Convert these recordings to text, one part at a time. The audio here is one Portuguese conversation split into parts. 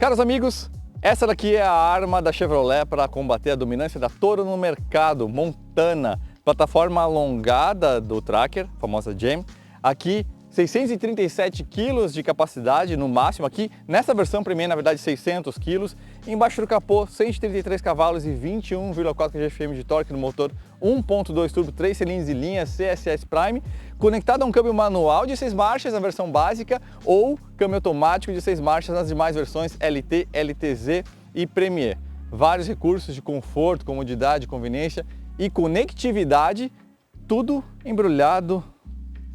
Caros amigos, essa daqui é a arma da Chevrolet para combater a dominância da Toro no mercado, Montana, plataforma alongada do Tracker, famosa Jam. Aqui 637 kg de capacidade no máximo, aqui nessa versão Premier, na verdade 600 kg. Embaixo do capô, 133 cavalos e 21,4 kgfm de torque no motor 1.2 turbo, 3 cilindros de linha CSS Prime, conectado a um câmbio manual de 6 marchas na versão básica ou câmbio automático de 6 marchas nas demais versões LT, LTZ e Premier. Vários recursos de conforto, comodidade, conveniência e conectividade, tudo embrulhado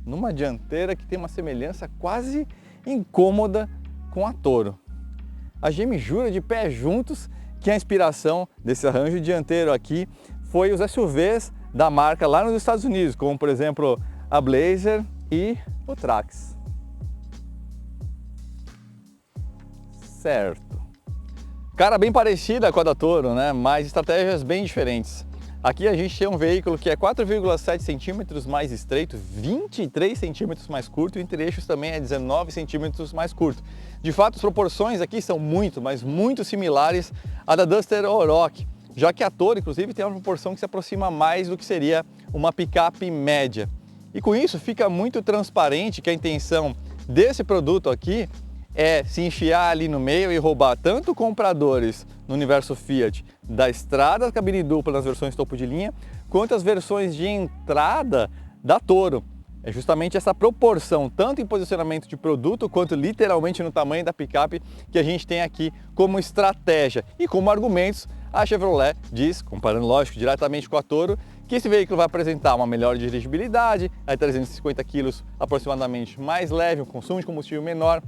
numa dianteira que tem uma semelhança quase incômoda com a Toro. A GM jura de pé juntos que a inspiração desse arranjo dianteiro aqui foi os SUVs da marca lá nos Estados Unidos, como por exemplo a Blazer e o Trax. Certo. Cara bem parecida com a da Toro, né? Mas estratégias bem diferentes. Aqui a gente tem um veículo que é 4,7 centímetros mais estreito, 23 centímetros mais curto e entre eixos também é 19 centímetros mais curto. De fato, as proporções aqui são muito, mas muito similares à da Duster Oroch, já que a Toro, inclusive, tem uma proporção que se aproxima mais do que seria uma picape média. E com isso fica muito transparente que a intenção desse produto aqui é se enfiar ali no meio e roubar tanto compradores no universo Fiat da estrada cabine dupla nas versões topo de linha, quanto as versões de entrada da Toro. É justamente essa proporção, tanto em posicionamento de produto, quanto literalmente no tamanho da picape, que a gente tem aqui como estratégia. E como argumentos, a Chevrolet diz, comparando lógico diretamente com a Toro, que esse veículo vai apresentar uma melhor dirigibilidade, 350 kg aproximadamente mais leve, um consumo de combustível menor,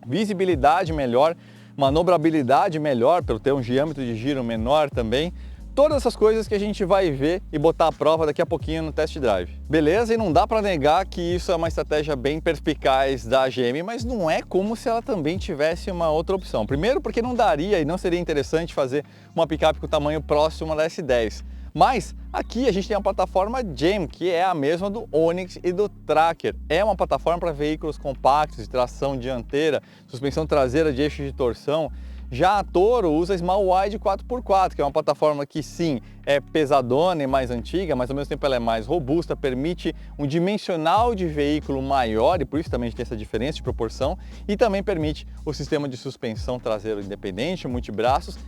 visibilidade melhor, manobrabilidade melhor, pelo ter um diâmetro de giro menor também. Todas essas coisas que a gente vai ver e botar à prova daqui a pouquinho no test drive. Beleza? E não dá para negar que isso é uma estratégia bem perspicaz da GM, mas não é como se ela também tivesse uma outra opção. Primeiro porque não daria e não seria interessante fazer uma picape com tamanho próximo da S10. Mas aqui a gente tem a plataforma Jam, que é a mesma do Onix e do Tracker. É uma plataforma para veículos compactos, de tração dianteira, suspensão traseira de eixo de torção. Já a Toro usa Small Wide 4x4, que é uma plataforma que sim, é pesadona e mais antiga, mas ao mesmo tempo ela é mais robusta, permite um dimensional de veículo maior e por isso também a gente tem essa diferença de proporção e também permite o sistema de suspensão traseiro independente, multibraços,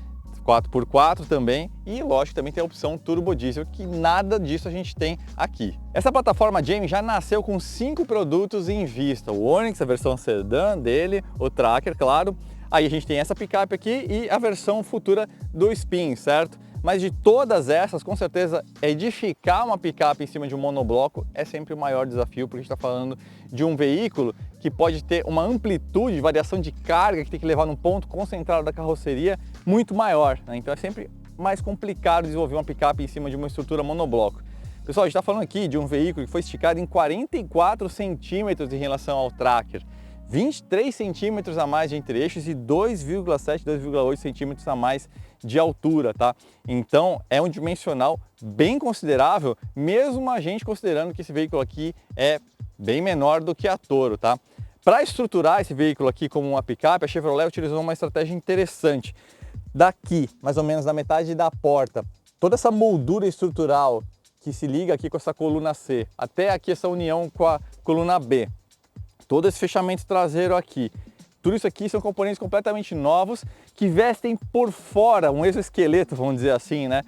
4x4 também e lógico também tem a opção turbo diesel, que nada disso a gente tem aqui. Essa plataforma Jam já nasceu com 5 produtos em vista, o Onix, a versão sedã dele, o Tracker, claro, aí a gente tem essa picape aqui e a versão futura do Spin, certo? Mas de todas essas, com certeza, edificar uma picape em cima de um monobloco é sempre o maior desafio, porque a gente está falando de um veículo que pode ter uma amplitude de variação de carga que tem que levar num ponto concentrado da carroceria muito maior, né? Então é sempre mais complicado desenvolver uma picape em cima de uma estrutura monobloco. Pessoal, a gente está falando aqui de um veículo que foi esticado em 44 centímetros em relação ao Tracker, 23 centímetros a mais de entre-eixos e 2,7, 2,8 centímetros a mais de altura, tá? Então é um dimensional bem considerável, mesmo a gente considerando que esse veículo aqui é bem menor do que a Toro, tá? Para estruturar esse veículo aqui como uma picape, a Chevrolet utilizou uma estratégia interessante. Daqui, mais ou menos na metade da porta, toda essa moldura estrutural que se liga aqui com essa coluna C, até aqui essa união com a coluna B, todo esse fechamento traseiro aqui, tudo isso aqui são componentes completamente novos que vestem por fora um exoesqueleto, vamos dizer assim, né?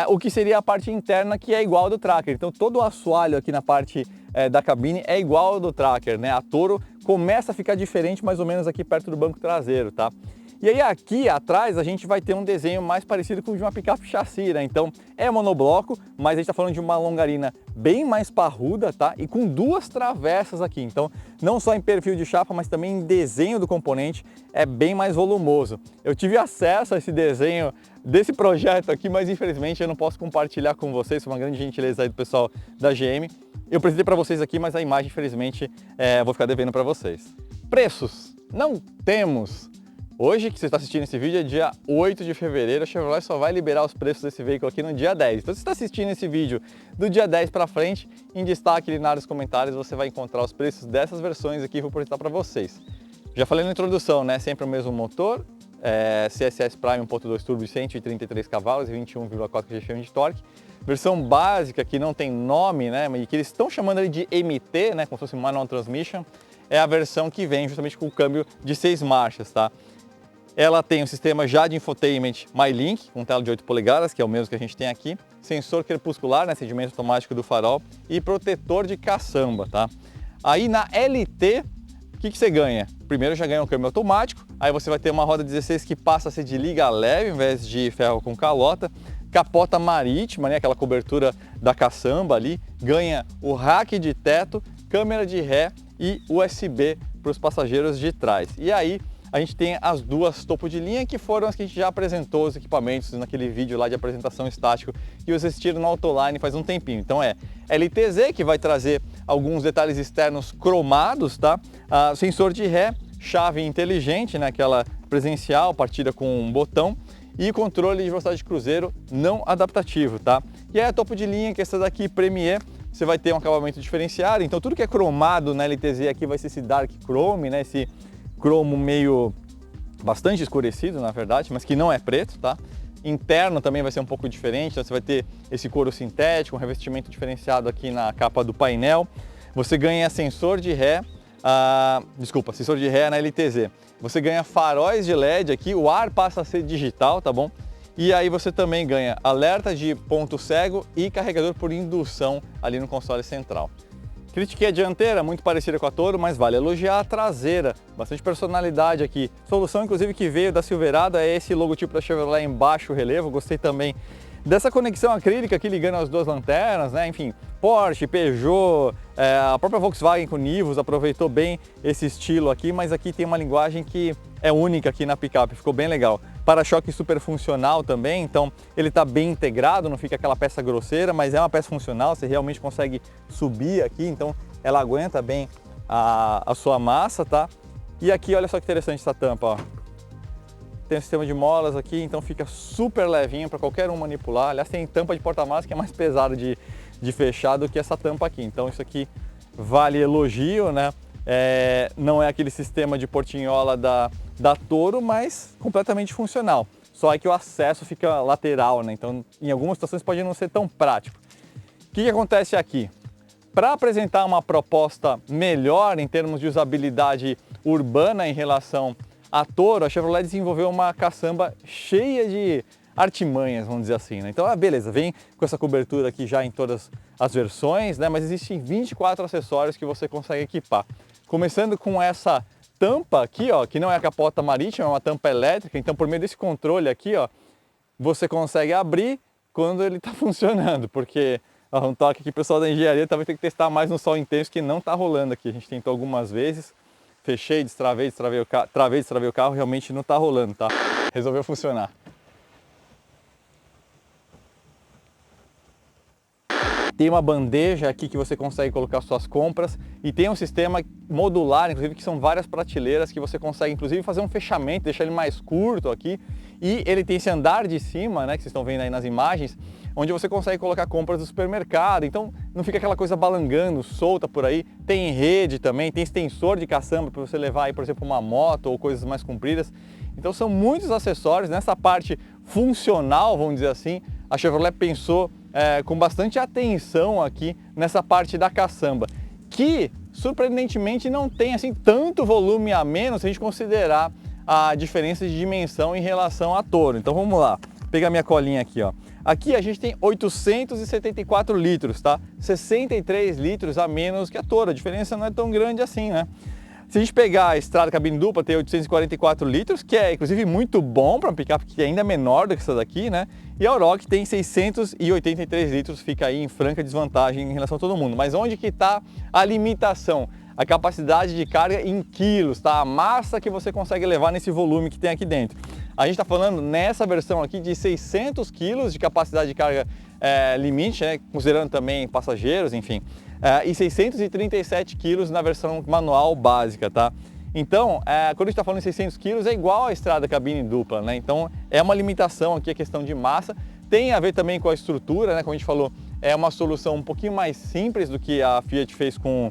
O que seria a parte interna que é igual ao do Tracker. Então todo o assoalho aqui na parte da cabine é igual ao do Tracker, né? A Toro começa a ficar diferente mais ou menos aqui perto do banco traseiro, tá? E aí aqui atrás a gente vai ter um desenho mais parecido com o de uma picape chassi, né? Então é monobloco, mas a gente está falando de uma longarina bem mais parruda, tá? E com 2 travessas aqui, então não só em perfil de chapa, mas também em desenho do componente é bem mais volumoso. Eu tive acesso a esse desenho desse projeto aqui, mas infelizmente eu não posso compartilhar com vocês, foi uma grande gentileza aí do pessoal da GM. Eu apresentei para vocês aqui, mas a imagem infelizmente vou ficar devendo para vocês. Preços, não temos. Hoje que você está assistindo esse vídeo é dia 8 de fevereiro, a Chevrolet só vai liberar os preços desse veículo aqui no dia 10. Então se você está assistindo esse vídeo do dia 10 para frente, em destaque ali nos comentários você vai encontrar os preços dessas versões aqui que eu vou apresentar para vocês. Já falei na introdução, né? Sempre o mesmo motor, CSS Prime 1.2 Turbo de 133 cavalos e 21,4 kgf de torque. Versão básica, que não tem nome, né, e que eles estão chamando ali de MT, né, como se fosse Manual Transmission, é a versão que vem justamente com o câmbio de 6 marchas, tá? Ela tem um sistema já de infotainment MyLink, com tela de 8 polegadas, que é o mesmo que a gente tem aqui, sensor crepuscular, né, acendimento automático do farol e protetor de caçamba, tá? Aí na LT, o que você ganha? Primeiro já ganha um câmbio automático, aí você vai ter uma roda 16 que passa a ser de liga leve, ao invés de ferro com calota, capota marítima, né, aquela cobertura da caçamba ali, ganha o rack de teto, câmera de ré e USB para os passageiros de trás. E aí a gente tem as duas topo de linha, que foram as que a gente já apresentou os equipamentos naquele vídeo lá de apresentação estático que vocês assistiram no Autoline faz um tempinho. Então é LTZ, que vai trazer alguns detalhes externos cromados, tá? Sensor de ré, chave inteligente, né, aquela presencial, partida com um botão, e controle de velocidade de cruzeiro não adaptativo, tá? E aí a topo de linha, que é essa daqui, Premier, você vai ter um acabamento diferenciado, então tudo que é cromado na LTZ aqui vai ser esse Dark Chrome, né, esse cromo meio bastante escurecido, na verdade, mas que não é preto, tá? Interno também vai ser um pouco diferente, então você vai ter esse couro sintético, um revestimento diferenciado aqui na capa do painel. Você ganha sensor de ré, sensor de ré na LTZ. Você ganha faróis de LED aqui, o ar passa a ser digital, tá bom? E aí você também ganha alerta de ponto cego e carregador por indução ali no console central. Critiquei a dianteira, muito parecida com a Toro, mas vale elogiar a traseira, bastante personalidade aqui. Solução inclusive que veio da Silverado é esse logotipo da Chevrolet em baixo relevo, gostei também dessa conexão acrílica aqui ligando as duas lanternas, né? Enfim, Porsche, Peugeot, a própria Volkswagen com Nivus aproveitou bem esse estilo aqui, mas aqui tem uma linguagem que é única aqui na picape, ficou bem legal. Para-choque super funcional também, então ele está bem integrado, não fica aquela peça grosseira, mas é uma peça funcional, você realmente consegue subir aqui, então ela aguenta bem a sua massa, tá? E aqui, olha só que interessante essa tampa, ó. Tem um sistema de molas aqui, então fica super levinho para qualquer um manipular. Aliás, tem tampa de porta-malas que é mais pesada de fechar do que essa tampa aqui, então isso aqui vale elogio, né? Não é aquele sistema de portinhola da Toro, mas completamente funcional. Só é que o acesso fica lateral, né? Então em algumas situações pode não ser tão prático. O que acontece aqui? Para apresentar uma proposta melhor em termos de usabilidade urbana em relação à Toro, a Chevrolet desenvolveu uma caçamba cheia de artimanhas, vamos dizer assim, né? Então, beleza, vem com essa cobertura aqui já em todas as versões, né? Mas existem 24 acessórios que você consegue equipar. Começando com essa tampa aqui, ó, que não é a capota marítima, é uma tampa elétrica, então por meio desse controle aqui, ó, você consegue abrir quando ele está funcionando, porque um toque aqui, pessoal da engenharia talvez tenha que testar mais no sol intenso, que não está rolando aqui. A gente tentou algumas vezes, fechei, destravei o carro, realmente não está rolando, tá? Resolveu funcionar. Tem uma bandeja aqui que você consegue colocar suas compras e tem um sistema modular, inclusive, que são várias prateleiras que você consegue, inclusive, fazer um fechamento, deixar ele mais curto aqui. E ele tem esse andar de cima, né, que vocês estão vendo aí nas imagens, onde você consegue colocar compras do supermercado, então não fica aquela coisa balangando, solta por aí. Tem rede também, tem extensor de caçamba para você levar aí, por exemplo, uma moto ou coisas mais compridas. Então são muitos acessórios. Nessa parte funcional, vamos dizer assim, a Chevrolet pensou com bastante atenção aqui nessa parte da caçamba, que surpreendentemente não tem assim tanto volume a menos se a gente considerar a diferença de dimensão em relação à Toro. Então vamos lá, vou pegar minha colinha aqui, ó. Aqui a gente tem 874 litros, tá? 63 litros a menos que a Toro, a diferença não é tão grande assim, né? Se a gente pegar a Estrada cabine dupla, tem 844 litros, que é inclusive muito bom para uma picape que é ainda menor do que essa daqui, né? E a Oroch tem 683 litros, fica aí em franca desvantagem em relação a todo mundo. Mas onde que está a limitação? A capacidade de carga em quilos, tá? A massa que você consegue levar nesse volume que tem aqui dentro. A gente está falando nessa versão aqui de 600 quilos de capacidade de carga limite, né? Considerando também passageiros, enfim. E 637 quilos na versão manual básica, tá? Então, quando a gente está falando em 600 quilos, é igual a Estrada cabine dupla, né? Então, é uma limitação aqui a questão de massa. Tem a ver também com a estrutura, né? Como a gente falou, é uma solução um pouquinho mais simples do que a Fiat fez com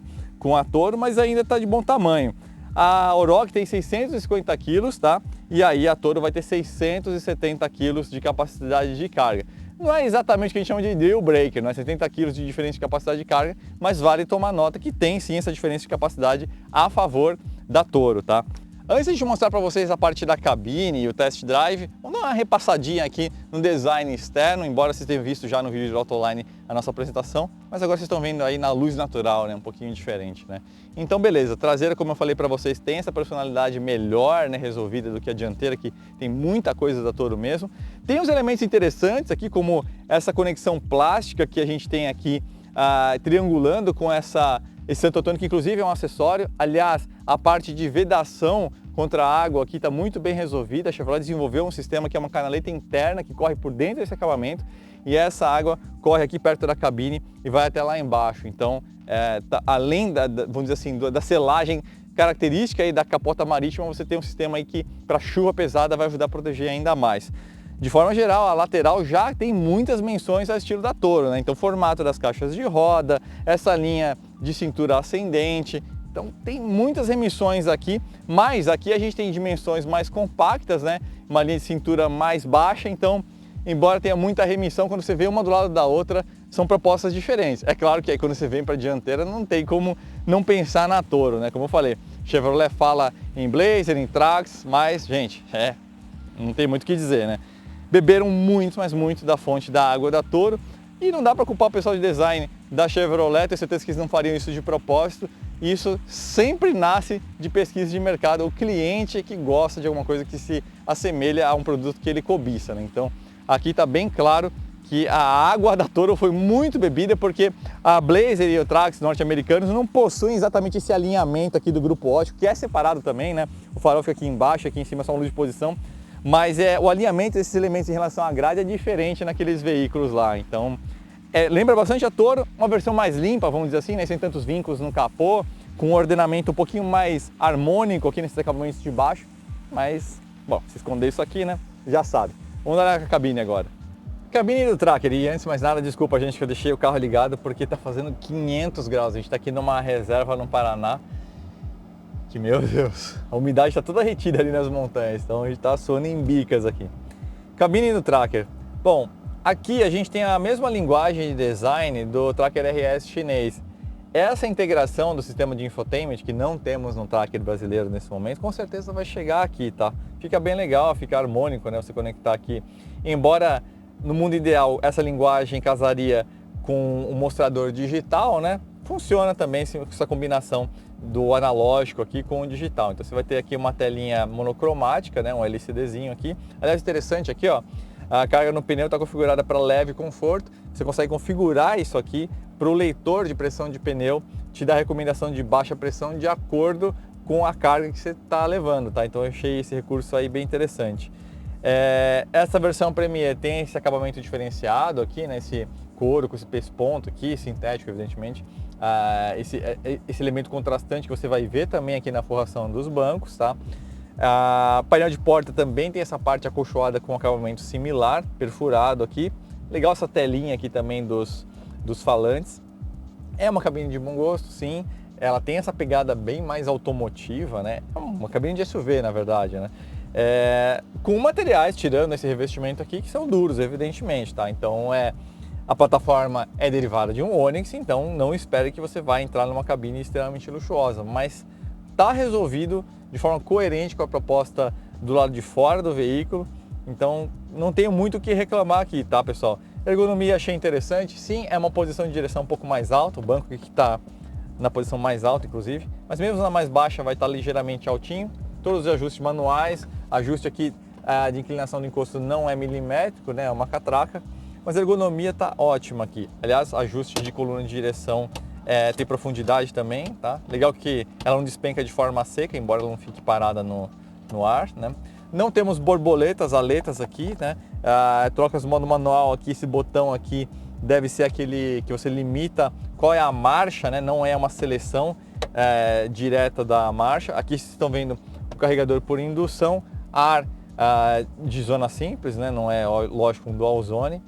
a Toro, mas ainda está de bom tamanho. A Oroch tem 650 quilos, tá? e aí a Toro vai ter 670 kg de capacidade de carga. Não é exatamente o que a gente chama de deal breaker, não é 70 kg de diferença de capacidade de carga, mas vale tomar nota que tem sim essa diferença de capacidade a favor da Toro, tá? Antes de mostrar para vocês a parte da cabine e o test drive, vamos dar uma repassadinha aqui no design externo, embora vocês tenham visto já no vídeo do Autoline a nossa apresentação, mas agora vocês estão vendo aí na luz natural, né, um pouquinho diferente, né? Então beleza, a traseira, como eu falei para vocês, tem essa personalidade melhor, né, resolvida do que a dianteira, que tem muita coisa da Toro mesmo. Tem uns elementos interessantes aqui, como essa conexão plástica que a gente tem aqui, triangulando com esse Santo Antônio, que inclusive é um acessório. Aliás, a parte de vedação contra a água aqui está muito bem resolvida. A Chevrolet desenvolveu um sistema que é uma canaleta interna que corre por dentro desse acabamento e essa água corre aqui perto da cabine e vai até lá embaixo. Então, além vamos dizer assim, da selagem característica aí da capota marítima, você tem um sistema aí que para chuva pesada vai ajudar a proteger ainda mais. De forma geral, a lateral já tem muitas menções ao estilo da Toro, né? Então, formato das caixas de roda, essa linha de cintura ascendente. Então, tem muitas remissões aqui, mas aqui a gente tem dimensões mais compactas, né? Uma linha de cintura mais baixa, então, embora tenha muita remissão, quando você vê uma do lado da outra, são propostas diferentes. É claro que aí quando você vem para a dianteira, não tem como não pensar na Toro, né? Como eu falei, Chevrolet fala em Blazer, em Trax, mas, gente, não tem muito o que dizer, né? Beberam muito, mas muito da fonte da água da Toro e não dá para culpar o pessoal de design da Chevrolet, tenho certeza que eles não fariam isso de propósito. Isso sempre nasce de pesquisa de mercado, o cliente que gosta de alguma coisa que se assemelha a um produto que ele cobiça, né? Então aqui está bem claro que a água da Toro foi muito bebida, porque a Blazer e o Trax norte-americanos não possuem exatamente esse alinhamento aqui do grupo óptico, que é separado também, né? O farol fica aqui embaixo, aqui em cima é só uma luz de posição. Mas o alinhamento desses elementos em relação à grade é diferente naqueles veículos lá. Então, lembra bastante a Toro, uma versão mais limpa, vamos dizer assim, né? Sem tantos vincos no capô, com um ordenamento um pouquinho mais harmônico aqui nesses acabamentos de baixo. Mas, bom, se esconder isso aqui, né? Já sabe. Vamos olhar a cabine agora. Cabine do Tracker, e antes de mais nada, desculpa gente que eu deixei o carro ligado porque tá fazendo 500 graus. A gente tá aqui numa reserva no Paraná. Que, meu Deus, a umidade está toda retida ali nas montanhas, então a gente está suando em bicas aqui. Cabine do Tracker. Bom, aqui a gente tem a mesma linguagem de design do Tracker RS chinês. Essa integração do sistema de infotainment que não temos no Tracker brasileiro nesse momento, com certeza vai chegar aqui, tá? Fica bem legal, fica harmônico, né? Você conectar aqui. Embora no mundo ideal essa linguagem casaria com um mostrador digital, né? Funciona também essa combinação do analógico aqui com o digital. Então você vai ter aqui uma telinha monocromática, né, um LCDzinho aqui. Aliás, interessante aqui, ó, a carga no pneu está configurada para leve conforto. Você consegue configurar isso aqui para o leitor de pressão de pneu, te dá recomendação de baixa pressão de acordo com a carga que você está levando, tá? Então eu achei esse recurso aí bem interessante. Essa versão Premier tem esse acabamento diferenciado aqui, né, esse couro com esse pesponto aqui, sintético evidentemente. Esse elemento contrastante que você vai ver também aqui na forração dos bancos, tá? Painel de porta também tem essa parte acolchoada com acabamento similar, perfurado aqui. Legal essa telinha aqui também dos falantes. É uma cabine de bom gosto, sim. Ela tem essa pegada bem mais automotiva, né? É uma cabine de SUV, na verdade, né? Com materiais, tirando esse revestimento aqui, que são duros, evidentemente, tá? Então, a plataforma é derivada de um Onix, então não espere que você vai entrar numa cabine extremamente luxuosa, mas está resolvido de forma coerente com a proposta do lado de fora do veículo, então não tenho muito o que reclamar aqui, tá, pessoal? Ergonomia achei interessante, sim, é uma posição de direção um pouco mais alta, o banco aqui está na posição mais alta, inclusive, mas mesmo na mais baixa vai estar ligeiramente altinho, todos os ajustes manuais, ajuste aqui de inclinação do encosto não é milimétrico, né, é uma catraca, mas a ergonomia está ótima aqui. Aliás, ajuste de coluna de direção tem profundidade também, tá? Legal que ela não despenca de forma seca, embora ela não fique parada no ar, né? Não temos borboletas, aletas aqui, né? Trocas no modo manual aqui, esse botão aqui deve ser aquele que você limita qual é a marcha, né? Não é uma seleção direta da marcha. Aqui vocês estão vendo o carregador por indução, ar de zona simples, né? Não é, lógico, um dual zone.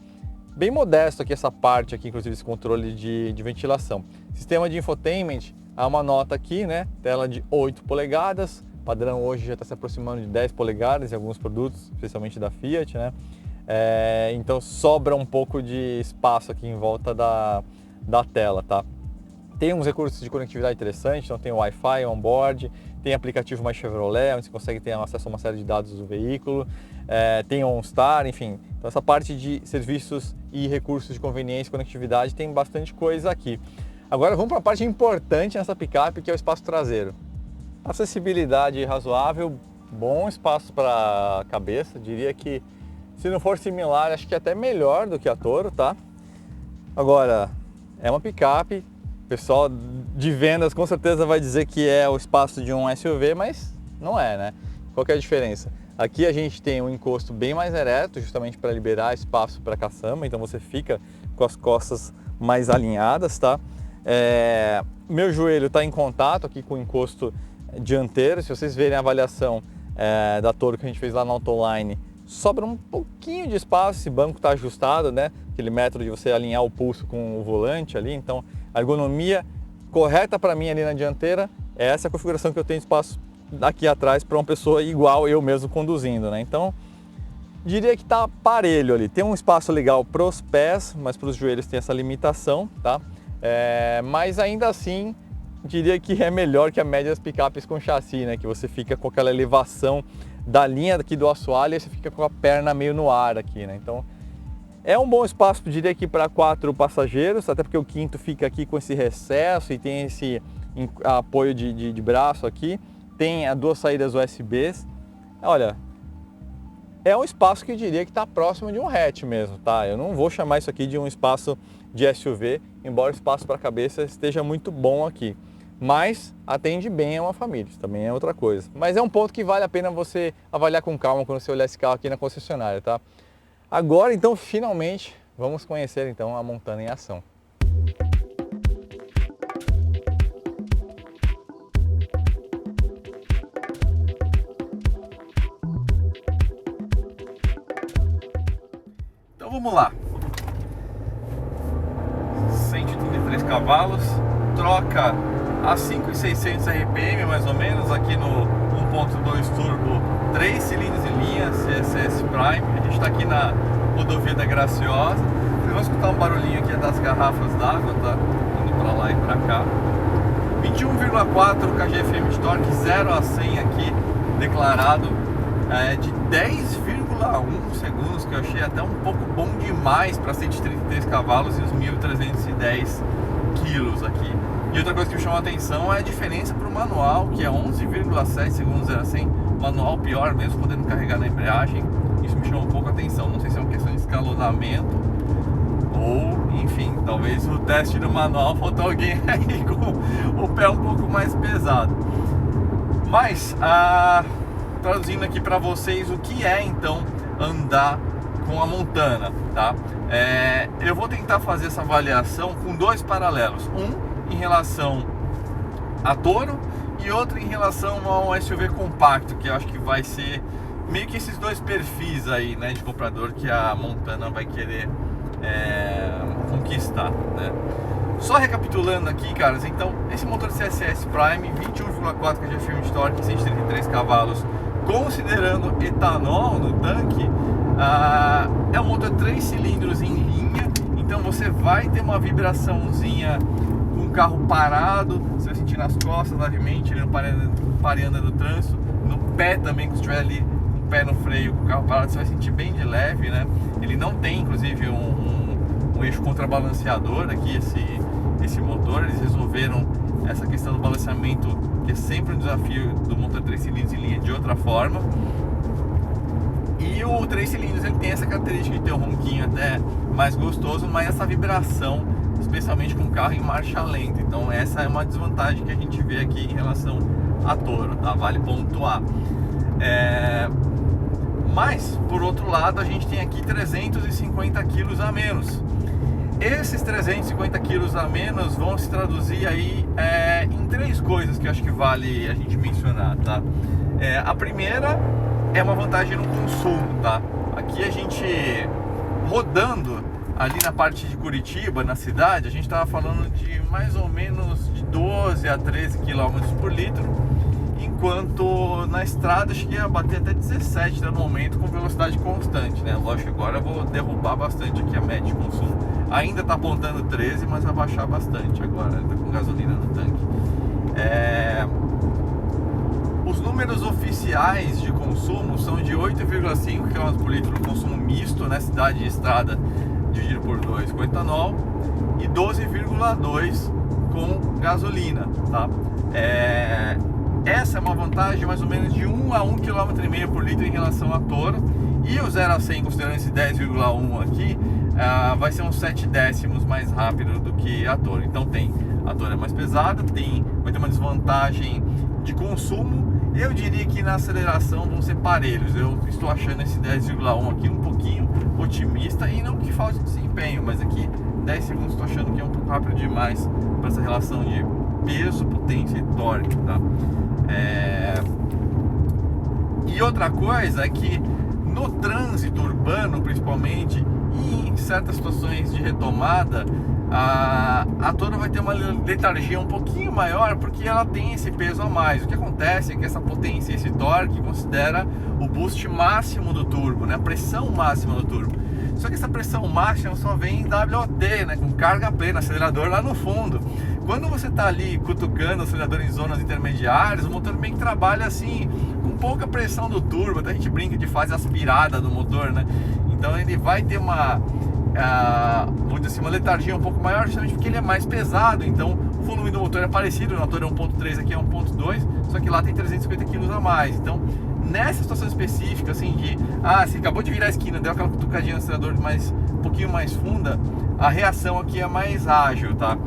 Bem modesto aqui essa parte aqui, inclusive esse controle de ventilação. Sistema de infotainment, há uma nota aqui, né? Tela de 8 polegadas, padrão hoje já está se aproximando de 10 polegadas em alguns produtos, especialmente da Fiat, né? Então sobra um pouco de espaço aqui em volta da tela, tá? Tem uns recursos de conectividade interessantes, então tem o Wi-Fi on-board, tem aplicativo mais Chevrolet, onde você consegue ter acesso a uma série de dados do veículo, tem OnStar, enfim. Então essa parte de serviços e recursos de conveniência e conectividade tem bastante coisa aqui. Agora vamos para a parte importante nessa picape, que é o espaço traseiro. Acessibilidade razoável, bom espaço para a cabeça, diria que se não for similar, acho que até melhor do que a Toro, tá? Agora, é uma picape, o pessoal de vendas com certeza vai dizer que é o espaço de um SUV, mas não é, né? Qual que é a diferença? Aqui a gente tem um encosto bem mais ereto, justamente para liberar espaço para a caçamba, então você fica com as costas mais alinhadas, tá? Meu joelho está em contato aqui com o encosto dianteiro. Se vocês verem a avaliação da Toro que a gente fez lá na Autoline, sobra um pouquinho de espaço, esse banco está ajustado, né? Aquele método de você alinhar o pulso com o volante ali, então a ergonomia correta para mim ali na dianteira é essa configuração que eu tenho de espaço aqui atrás para uma pessoa igual eu mesmo conduzindo, né? Então diria que está parelho ali, tem um espaço legal para os pés, mas para os joelhos tem essa limitação, tá? Mas ainda assim diria que é melhor que a média das picapes com chassi, né? Que você fica com aquela elevação da linha aqui do assoalho e você fica com a perna meio no ar aqui, né? Então é um bom espaço, diria aqui, para 4 passageiros, até porque o quinto fica aqui com esse recesso e tem esse apoio de braço aqui, tem as 2 saídas USBs. Olha, é um espaço que eu diria que está próximo de um hatch mesmo, tá? Eu não vou chamar isso aqui de um espaço de SUV, embora o espaço para a cabeça esteja muito bom aqui. Mas atende bem a uma família, isso também é outra coisa. Mas é um ponto que vale a pena você avaliar com calma quando você olhar esse carro aqui na concessionária, tá? Agora, então, finalmente, vamos conhecer então a Montana em ação. Então vamos lá. 133 cavalos, troca a 5.600 RPM mais ou menos, aqui no 1.2 turbo, 3 cilindros em linha, CSS Prime. A gente está aqui na rodovia da Graciosa. Vocês vão escutar um barulhinho aqui das garrafas d'água, tá? Indo para lá e para cá. 21,4 kgfm de torque, 0 a 100 aqui declarado de 10,1 segundos, que eu achei até um pouco bom demais para 133 cavalos e os 1.310 quilos aqui. E outra coisa que me chamou a atenção é a diferença para o manual, que é 11,7 segundos 0 a 100, manual pior mesmo, podendo carregar na embreagem. Isso me chamou um pouco a atenção, não sei se é uma questão de escalonamento ou, enfim, talvez o teste do manual faltou alguém aí com o pé um pouco mais pesado. Mas, traduzindo aqui para vocês o que é então andar com a Montana, tá? Eu vou tentar fazer essa avaliação com 2 paralelos, um em relação a Toro e outro em relação ao SUV compacto, que eu acho que vai ser meio que esses 2 perfis aí, né, de comprador que a Montana vai querer conquistar, né? Só recapitulando aqui, caras, então esse motor CSS Prime, 21,4 kgfm de torque, 133 cavalos, considerando etanol no tanque, é um motor 3 cilindros em linha, então você vai ter uma vibraçãozinha com o carro parado, você vai sentir nas costas levemente, no pareanda do trânsito, no pé também, quando estiver ali com o pé no freio, com o carro parado, você vai sentir bem de leve, né? Ele não tem, inclusive, um eixo contrabalanceador aqui, esse motor. Eles resolveram essa questão do balanceamento, que é sempre um desafio do motor 3 cilindros em linha, de outra forma. E o 3 cilindros ele tem essa característica de ter um ronquinho até mais gostoso, mas essa vibração, especialmente com o carro em marcha lenta. Então essa é uma desvantagem que a gente vê aqui em relação a Toro, tá? Vale pontuar. Mas, por outro lado, a gente tem aqui 350 quilos a menos. Esses 350 quilos a menos vão se traduzir aí em 3 coisas que eu acho que vale a gente mencionar, tá? A primeira é uma vantagem no consumo, tá? Aqui a gente, rodando ali na parte de Curitiba, na cidade, a gente estava falando de mais ou menos de 12 a 13 km por litro, enquanto enquanto na estrada eu cheguei a bater até 17 no momento com velocidade constante, né? Lógico que agora eu vou derrubar bastante aqui a média de consumo. Ainda está apontando 13, mas vai baixar bastante agora, tá com gasolina no tanque. Os números oficiais de consumo são de 8,5 km por litro no consumo misto, né? Cidade e estrada dividido por 2 com etanol, e 12,2 com gasolina, tá? Essa é uma vantagem mais ou menos de 1 a 1,5 km por litro em relação à Toro, e o 0 a 100, considerando esse 10,1 aqui, vai ser uns 7 décimos mais rápido do que a Toro. Então a Toro é mais pesada, vai ter uma desvantagem de consumo. Eu diria que na aceleração vão ser parelhos. Eu estou achando esse 10,1 aqui um pouquinho otimista, e não que falte desempenho, mas aqui 10 segundos estou achando que é um pouco rápido demais para essa relação de peso, potência e torque, tá? E outra coisa é que no trânsito urbano, principalmente, e em certas situações de retomada, a Toro vai ter uma letargia um pouquinho maior, porque ela tem esse peso a mais. O que acontece é que essa potência e esse torque considera o boost máximo do turbo, né? A pressão máxima do turbo. Só que essa pressão máxima só vem em WOT, né? Com carga plena, acelerador lá no fundo. Quando você está ali cutucando o acelerador em zonas intermediárias, o motor meio que trabalha assim, com pouca pressão do turbo. Até a gente brinca de fase aspirada do motor, né? Então ele vai ter vamos dizer assim, uma letargia um pouco maior, justamente porque ele é mais pesado. Então o volume do motor é parecido, o motor é 1.3, aqui é 1.2, só que lá tem 350 kg a mais. Então nessa situação específica, assim, de você acabou de virar a esquina, deu aquela cutucadinha no acelerador um pouquinho mais funda, a reação aqui é mais ágil, tá?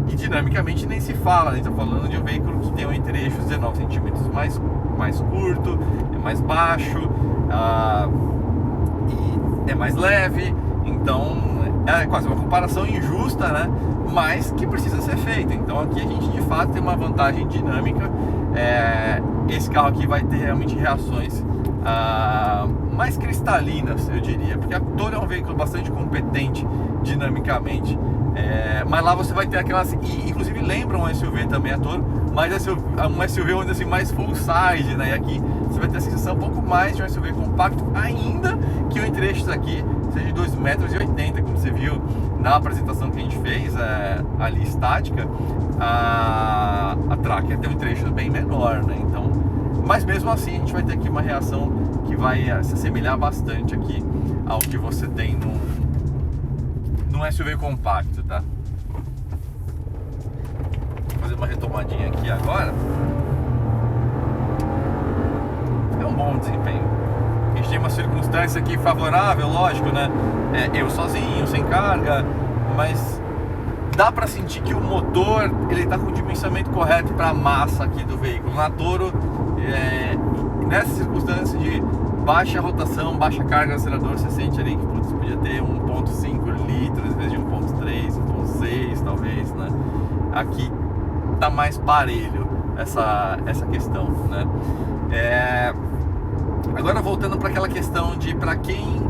E dinamicamente nem se fala, a gente tá falando de um veículo que tem um entre-eixo 19 centímetros mais curto, é mais baixo, e é mais leve. Então é quase uma comparação injusta, né? Mas que precisa ser feita. Então aqui a gente de fato tem uma vantagem dinâmica. Esse carro aqui vai ter realmente reações mais cristalinas, eu diria, porque a Toro é um veículo bastante competente dinamicamente, mas lá você vai ter aquelas, inclusive lembra um SUV também a Toro, mas um SUV onde assim, mais full size, né? E aqui você vai ter a sensação um pouco mais de um SUV compacto, ainda que o entre-eixos aqui seja de 2,80 metros, como você viu na apresentação que a gente fez ali estática. A Tracker tem um entre-eixos bem menor, né? Então, mas mesmo assim a gente vai ter aqui uma reação que vai se assemelhar bastante aqui ao que você tem num SUV compacto, tá? Vou fazer uma retomadinha aqui agora. É um bom desempenho. A gente tem uma circunstância aqui favorável, lógico, né? Eu sozinho, sem carga, mas dá para sentir que o motor ele está com o dimensionamento correto para a massa aqui do veículo. Na Toro, nessa circunstância de baixa rotação, baixa carga do acelerador, você sente ali que você podia ter 1.5 litros em vez de 1.3, 1.6 talvez, né? Aqui tá mais parelho essa questão, né? Agora voltando para aquela questão de para quem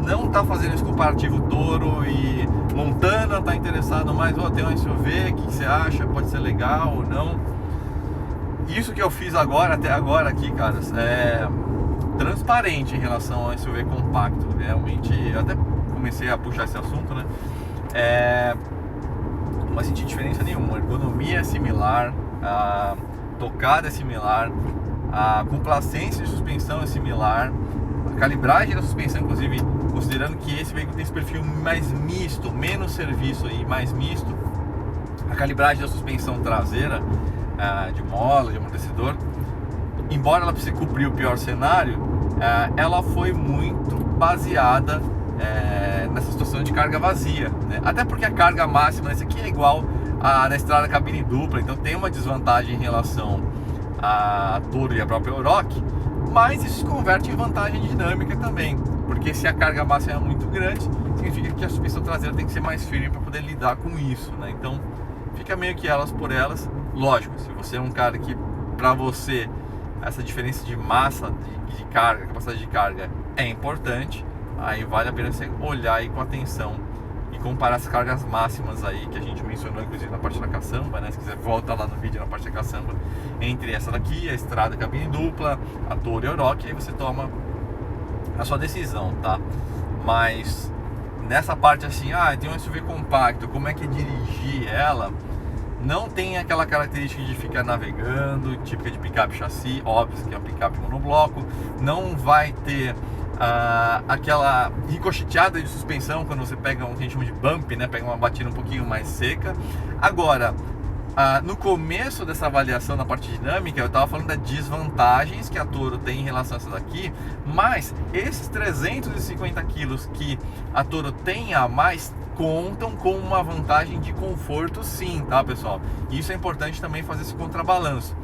não está fazendo esse comparativo Toro e Montana, está interessado mais, tem um SUV, o que você acha? Pode ser legal ou não? Isso que eu fiz até agora aqui, caras, é transparente em relação ao SUV compacto. Realmente, eu até comecei a puxar esse assunto, né? Não vai sentir diferença nenhuma. A ergonomia é similar, a tocada é similar, a complacência de suspensão é similar, a calibragem da suspensão, inclusive, considerando que esse veículo tem esse perfil mais misto, menos serviço e mais misto, a calibragem da suspensão traseira, de mola, de amortecedor, embora ela precise cumprir o pior cenário, ela foi muito baseada nessa situação de carga vazia, né? Até porque a carga máxima nesse aqui é igual na estrada cabine dupla, então tem uma desvantagem em relação a Toro e a própria Oroch, mas isso se converte em vantagem dinâmica também, porque se a carga máxima é muito grande, significa que a suspensão traseira tem que ser mais firme para poder lidar com isso, né? Então fica meio que elas por elas. Lógico, se você é um cara que para você essa diferença de massa de carga, capacidade de carga é importante, aí vale a pena você olhar aí com atenção e comparar as cargas máximas aí que a gente mencionou, inclusive na parte da caçamba, né? Se quiser volta lá no vídeo na parte da caçamba, entre essa daqui, a Estrada cabine dupla, a Toro e a Oroch, aí você toma a sua decisão, tá? Mas nessa parte assim, tem um SUV compacto, como é que dirigir ela? Não tem aquela característica de ficar navegando, típica de picape chassi, óbvio que é um picape monobloco. Não vai ter aquela ricocheteada de suspensão quando você pega um que a gente chama de bump, né? Pega uma batida um pouquinho mais seca. Agora, no começo dessa avaliação na parte dinâmica, eu estava falando das desvantagens que a Toro tem em relação a essa daqui, mas esses 350 quilos que a Toro tem a mais contam com uma vantagem de conforto, sim, tá, pessoal? E isso é importante também fazer esse contrabalanço.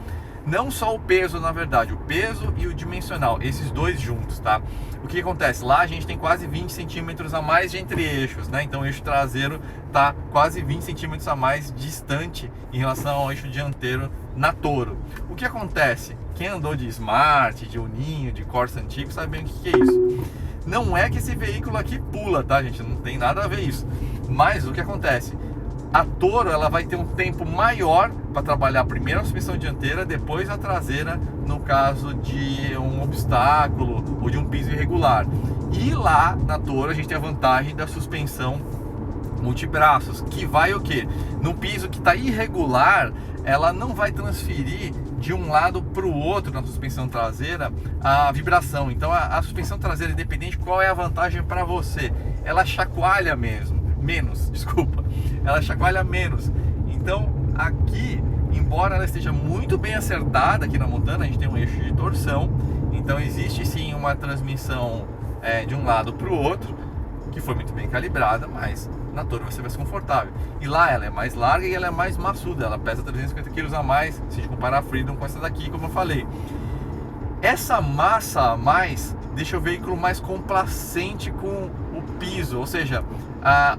Não só o peso, na verdade, o peso e o dimensional, esses dois juntos, tá? O que acontece? Lá a gente tem quase 20 centímetros a mais de entre eixos, né? Então o eixo traseiro tá quase 20 centímetros a mais distante em relação ao eixo dianteiro na Toro. O que acontece? Quem andou de Smart, de Uninho, de Corsa antigo, sabe bem o que é isso. Não é que esse veículo aqui pula, tá, gente? Não tem nada a ver isso. Mas o que acontece? A Toro, ela vai ter um tempo maior para trabalhar primeiro a suspensão dianteira, depois a traseira, no caso de um obstáculo ou de um piso irregular. E lá na Toro a gente tem a vantagem da suspensão multibraços, que vai o quê? No piso que está irregular, ela não vai transferir de um lado para o outro na suspensão traseira a vibração. Então a suspensão traseira, independente qual é a vantagem para você, ela chacoalha menos, ela chacoalha menos. Então aqui, embora ela esteja muito bem acertada aqui na Montana, a gente tem um eixo de torção, então existe sim uma transmissão de um lado para o outro, que foi muito bem calibrada, mas na Toro vai ser mais confortável. E lá ela é mais larga e ela é mais maçuda, ela pesa 350 kg a mais, se a gente comparar a Freedom com essa daqui, como eu falei. Essa massa a mais deixa o veículo mais complacente com o piso, ou seja,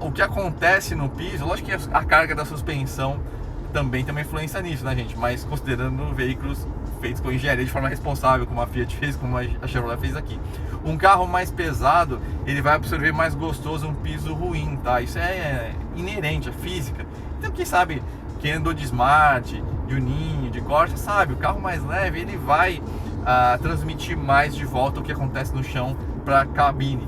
o que acontece no piso, lógico que a carga da suspensão também tem uma influência nisso, né, gente? Mas considerando veículos feitos com engenharia de forma responsável, como a Fiat fez, como a Chevrolet fez aqui. Um carro mais pesado, ele vai absorver mais gostoso um piso ruim, tá? Isso é inerente, é física. Então quem sabe, quem andou de Smart, de Uninho, de Corsa, sabe, o carro mais leve, ele vai transmitir mais de volta o que acontece no chão para a cabine.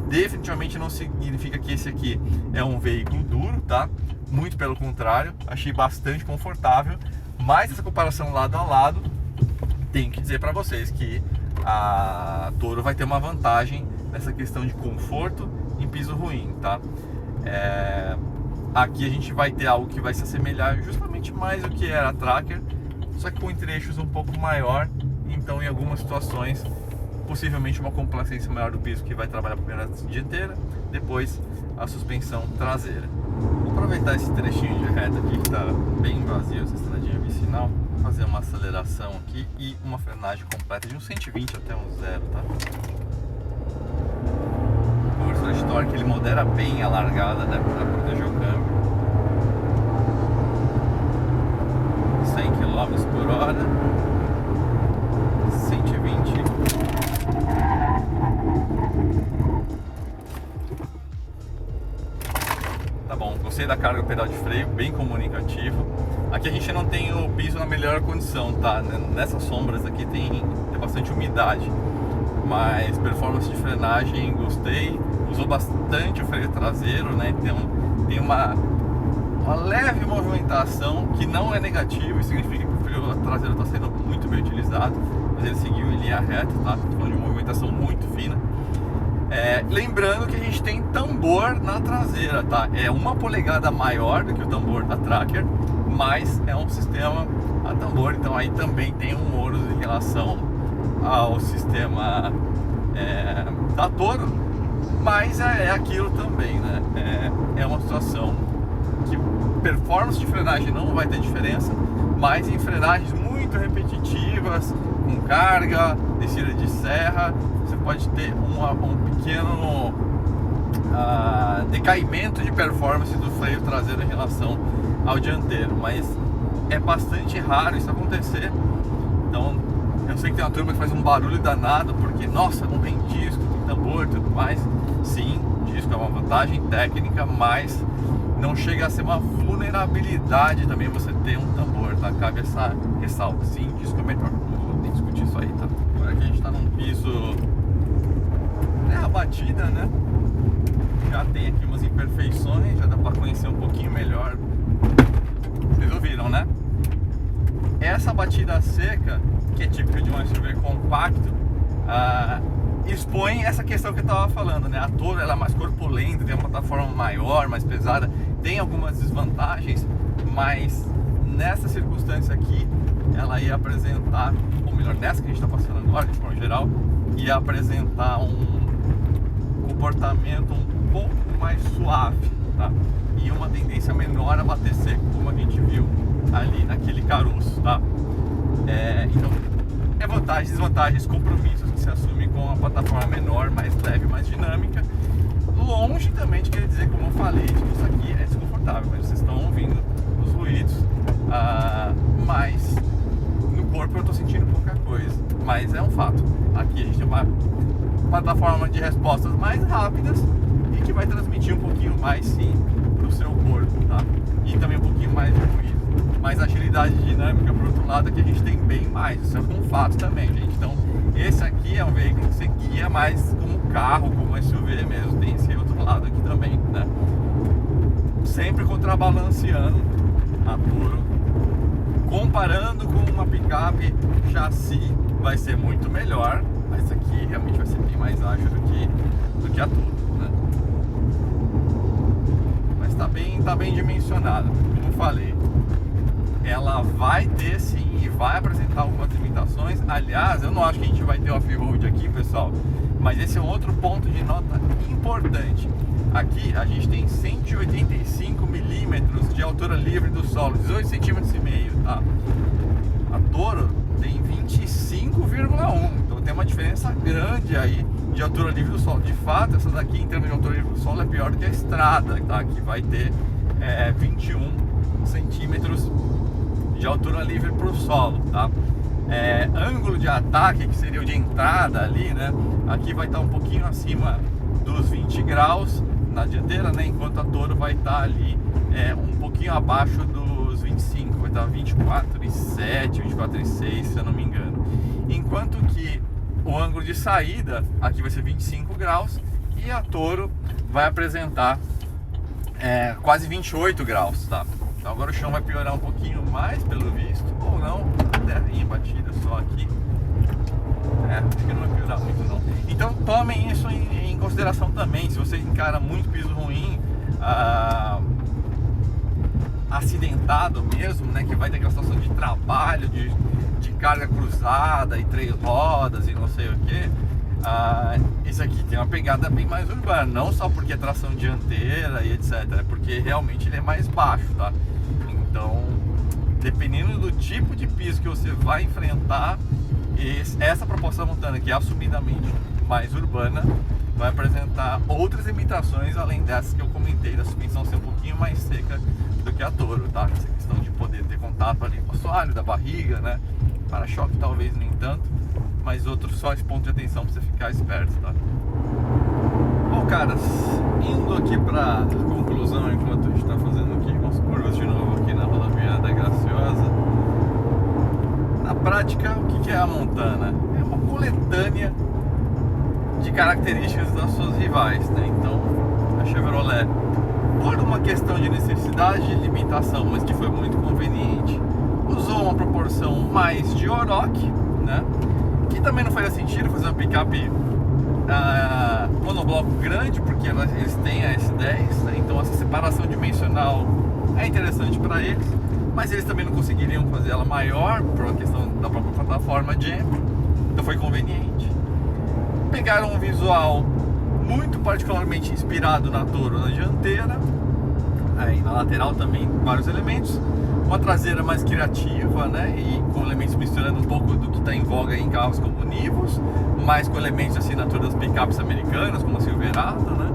Definitivamente não significa que esse aqui é um veículo duro, tá? Muito pelo contrário, achei bastante confortável, mas essa comparação lado a lado, tenho que dizer para vocês que a Toro vai ter uma vantagem nessa questão de conforto em piso ruim, tá? Aqui a gente vai ter algo que vai se assemelhar justamente mais ao que era a Tracker, só que com entre-eixos um pouco maior, então em algumas situações possivelmente uma complacência maior do piso, que vai trabalhar primeiro a dianteira, depois a suspensão traseira. Vou aproveitar esse trechinho de reta aqui que está bem vazio, essa estradinha vicinal, fazer uma aceleração aqui e uma frenagem completa de um 120 até um 0, tá? O conversor de torque, ele modera bem a largada, né, para proteger o câmbio. 100 km por hora, 120. Tá bom, gostei da carga do pedal de freio, bem comunicativo. Aqui a gente não tem o piso na melhor condição, tá? Nessas sombras aqui tem bastante umidade, mas performance de frenagem gostei. Usou bastante o freio traseiro, né? Então tem uma leve movimentação que não é negativa, isso significa que o freio traseiro está sendo muito bem utilizado, mas ele seguiu em linha reta, tá? Estou falando de uma movimentação muito fina. Lembrando que a gente tem tambor na traseira, tá? É 1 polegada maior do que o tambor da Tracker, mas é um sistema a tambor, então aí também tem um ouro em relação ao sistema da Toro, mas é aquilo também, né? É uma situação que performance de frenagem não vai ter diferença, mas em frenagens muito repetitivas, com carga, descida de serra, você pode ter um pequeno decaimento de performance do freio traseiro em relação ao dianteiro, mas é bastante raro isso acontecer. Então eu sei que tem uma turma que faz um barulho danado porque, nossa, não tem disco, tem tambor e tudo mais. Sim, disco, é uma vantagem técnica, mas não chega a ser uma vulnerabilidade também você ter um tambor, tá? Cabe essa ressalva. Sim, disco é melhor, não vou nem discutir isso aí, tá? Agora que a gente tá num piso terra batida, né? Já tem aqui umas imperfeições, já dá pra conhecer um pouquinho melhor. Vocês ouviram, né? Essa batida seca, que é típica de um SUV compacto, expõe essa questão que eu estava falando, né? A Toro, ela é mais corpulenta, tem uma plataforma maior, mais pesada, tem algumas desvantagens, mas nessa circunstância aqui, ela ia apresentar, ou melhor, nessa que a gente está passando agora, de forma geral, ia apresentar um comportamento um pouco mais suave, tá? E uma tendência menor a bater seco, como a gente viu ali naquele caroço, tá? Então, é vantagens, desvantagens, compromissos que se assumem com uma plataforma menor, mais leve, mais dinâmica. Longe também de querer dizer, como eu falei, que isso aqui é desconfortável, mas vocês estão ouvindo os ruídos, mas no corpo eu estou sentindo pouca coisa, mas é um fato. Aqui a gente tem uma plataforma de respostas mais rápidas e que vai transmitir um pouquinho mais, sim, para o seu corpo, tá? E também um pouquinho mais de ruído. Mas a agilidade dinâmica, por outro lado, aqui a gente tem bem mais. Isso é um fato também, gente. Então, esse aqui é um veículo que você guia mais como carro, como SUV mesmo. Tem esse outro lado aqui também, né? Sempre contrabalanceando a Toro. Comparando com uma picape chassi, vai ser muito melhor. Mas esse aqui realmente vai ser bem mais ágil do que a Toro, né? Mas tá bem dimensionada, como eu falei. Ela vai ter sim e vai apresentar algumas limitações. Aliás, eu não acho que a gente vai ter off-road aqui, pessoal, mas esse é um outro ponto de nota importante. Aqui a gente tem 185 milímetros de altura livre do solo, 18,5 centímetros, tá? A Toro tem 25,1, então tem uma diferença grande aí de altura livre do solo. De fato, essa daqui, em termos de altura livre do solo, é pior do que a estrada, tá? Que vai ter 21 centímetros de altura livre para o solo, tá? Ângulo de ataque, que seria o de entrada ali, né? Aqui vai estar um pouquinho acima dos 20 graus na dianteira, né? Enquanto a Toro vai estar ali um pouquinho abaixo dos 25, vai estar 24,7, 24,6, se eu não me engano. Enquanto que o ângulo de saída aqui vai ser 25 graus e a Toro vai apresentar quase 28 graus, tá? Então agora o chão vai piorar um pouquinho mais, pelo visto, ou não, a terrinha batida só aqui. Acho que não vai piorar muito não. Então tomem isso em consideração também, se você encara muito piso ruim, acidentado mesmo, né, que vai ter aquela situação de trabalho, de carga cruzada e 3 rodas e não sei o que. Esse aqui tem uma pegada bem mais urbana, não só porque é tração dianteira e etc, é porque realmente ele é mais baixo, tá? Então, dependendo do tipo de piso que você vai enfrentar, essa proposta montana, que é assumidamente mais urbana, vai apresentar outras limitações além dessas que eu comentei, da suspensão ser um pouquinho mais seca do que a Toro, tá? Essa questão de poder ter contato ali com o assoalho, da barriga, né? Para-choque talvez nem tanto, mas outros só esse ponto de atenção para você ficar esperto, tá? Bom, caras, indo aqui para conclusão, enquanto a gente está fazendo aqui umas curvas de novo aqui na rodovia da Graciosa. Na prática, o que é a Montana? É uma coletânea de características das suas rivais, né? Então, a Chevrolet, por uma questão de necessidade de limitação, mas que foi muito conveniente, usou uma proporção mais de Oroch, né? Que também não faria sentido fazer uma picape monobloco grande, porque eles têm a S10, né? Então essa separação dimensional é interessante para eles, mas eles também não conseguiriam fazer ela maior por uma questão da própria plataforma Jam, então foi conveniente. Pegaram um visual muito particularmente inspirado na Toro na dianteira, aí na lateral também vários elementos, uma traseira mais criativa, né, e com elementos misturando um pouco do que está em voga em carros como Nivus, mas com elementos de assinatura das picapes americanas, como a Silverado, né,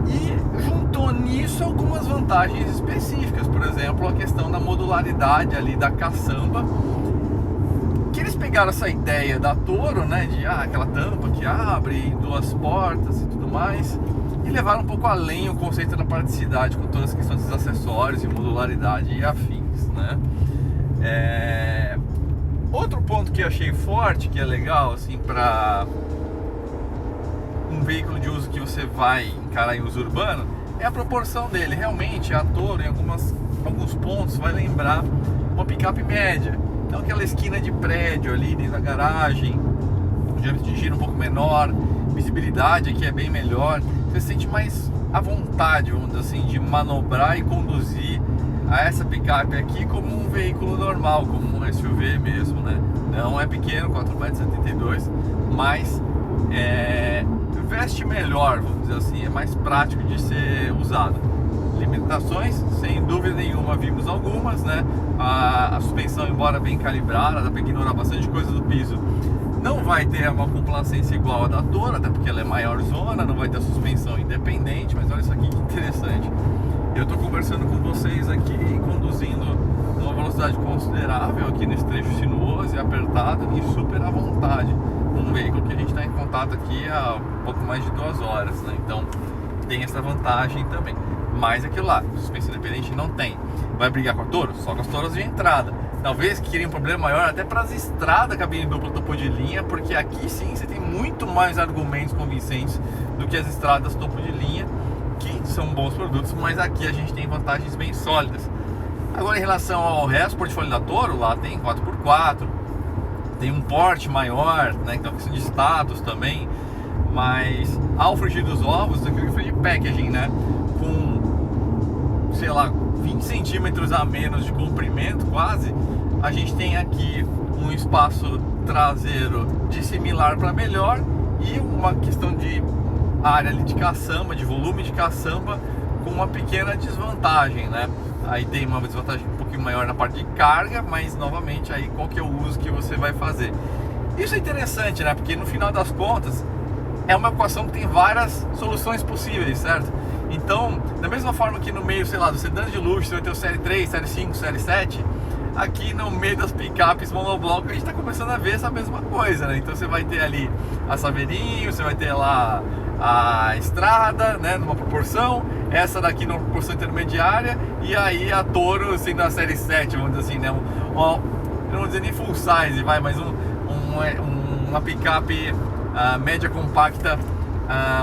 e juntou nisso algumas vantagens específicas, por exemplo, a questão da modularidade ali da caçamba, que eles pegaram essa ideia da Toro, né, de aquela tampa que abre, 2 portas e tudo mais, e levar um pouco além o conceito da praticidade com todas as questões dos acessórios e modularidade e afins, né? Outro ponto que eu achei forte, que é legal assim para um veículo de uso que você vai encarar em uso urbano, é a proporção dele. Realmente a Toro em alguns pontos vai lembrar uma picape média. Então aquela esquina de prédio ali dentro da garagem, o diâmetro de giro um pouco menor, visibilidade aqui é bem melhor, você se sente mais à vontade, vamos dizer assim, de manobrar e conduzir a essa picape aqui como um veículo normal, como um SUV mesmo, né? Não é pequeno, 4,72 m, mas veste melhor, vamos dizer assim, é mais prático de ser usado. Limitações, sem dúvida nenhuma, vimos algumas, né? A suspensão, embora bem calibrada, dá para ignorar bastante coisa do piso, não vai ter uma complacência igual a da Toro, até porque ela é maior zona, não vai ter suspensão independente, mas olha isso aqui que interessante. Eu estou conversando com vocês aqui, conduzindo numa velocidade considerável aqui nesse trecho sinuoso e apertado e super à vontade, num veículo que a gente está em contato aqui há um pouco mais de 2 horas, né? Então tem essa vantagem também. Mas aquilo lá, suspensão independente não tem. Vai brigar com a Toro? Só com as Toros de entrada. Talvez queria um problema maior até para as estradas cabine dupla topo de linha, porque aqui sim você tem muito mais argumentos convincentes do que as estradas topo de linha, que são bons produtos, mas aqui a gente tem vantagens bem sólidas. Agora em relação ao resto do portfólio da Toro, lá tem 4x4, tem um porte maior, né? Então questão de status também, mas ao frigir dos ovos, aqui é free packaging, né? Com, sei lá, 20 centímetros a menos de comprimento quase, a gente tem aqui um espaço traseiro de similar para melhor e uma questão de área ali de caçamba, de volume de caçamba, com uma pequena desvantagem, né? Aí tem uma desvantagem um pouquinho maior na parte de carga, mas novamente aí qual que é o uso que você vai fazer. Isso é interessante, né? Porque no final das contas é uma equação que tem várias soluções possíveis, certo? Então, da mesma forma que no meio, sei lá, do sedã de luxo, você vai ter o Série 3, Série 5, Série 7, aqui no meio das picapes monobloco a gente está começando a ver essa mesma coisa, né? Então você vai ter ali a Saveirinho, você vai ter lá a Estrada, né, numa proporção, essa daqui numa proporção intermediária, e aí a Toro sendo a Série 7, vamos dizer assim, né? Eu não vou dizer nem full size, vai, mas uma picape média compacta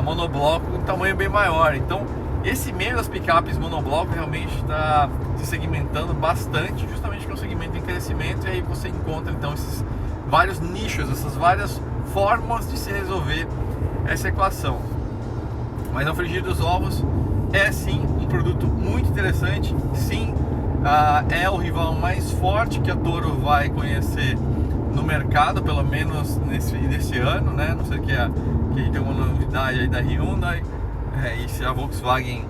monobloco com um tamanho bem maior. Então esse meio das picapes monobloco realmente está se segmentando bastante, justamente que é um segmento em crescimento, e aí você encontra então esses vários nichos, essas várias formas de se resolver essa equação. Mas ao frigir dos ovos é sim um produto muito interessante, sim, é o rival mais forte que a Toro vai conhecer no mercado, pelo menos nesse ano, né? Não sei que a gente tem uma novidade aí da Hyundai, e se a Volkswagen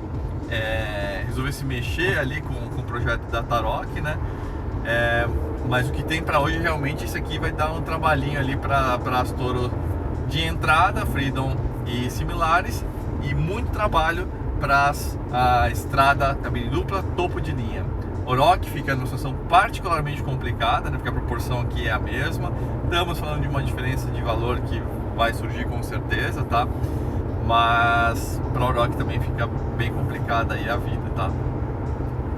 resolver se mexer ali com o projeto da Tarok, né? Mas o que tem para hoje realmente, isso aqui vai dar um trabalhinho ali para as Toro de entrada, Freedom e similares, e muito trabalho para a estrada cabine dupla topo de linha. Oroch fica numa situação particularmente complicada, né, porque a proporção aqui é a mesma. Estamos falando de uma diferença de valor que vai surgir com certeza, tá? Mas para o Oroch também fica bem complicada aí a vida, tá?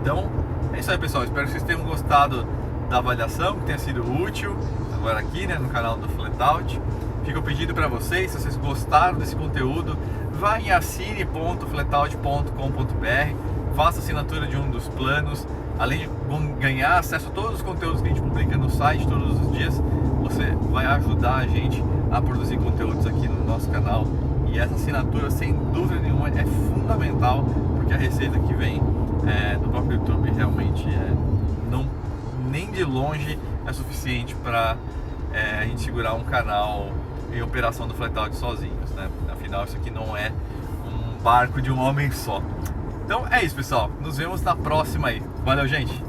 Então é isso aí, pessoal. Espero que vocês tenham gostado da avaliação, que tenha sido útil agora aqui, né, no canal do Flatout. Fica o pedido para vocês, se vocês gostaram desse conteúdo, vá em assine.flatout.com.br, faça assinatura de um dos planos. Além de ganhar acesso a todos os conteúdos que a gente publica no site todos os dias, você vai ajudar a gente a produzir conteúdos aqui no nosso canal. E essa assinatura, sem dúvida nenhuma, é fundamental, porque a receita que vem do próprio YouTube realmente nem de longe é suficiente para a gente segurar um canal em operação do Flatout sozinhos, né? Afinal, isso aqui não é um barco de um homem só. Então é isso, pessoal. Nos vemos na próxima aí. Valeu, gente!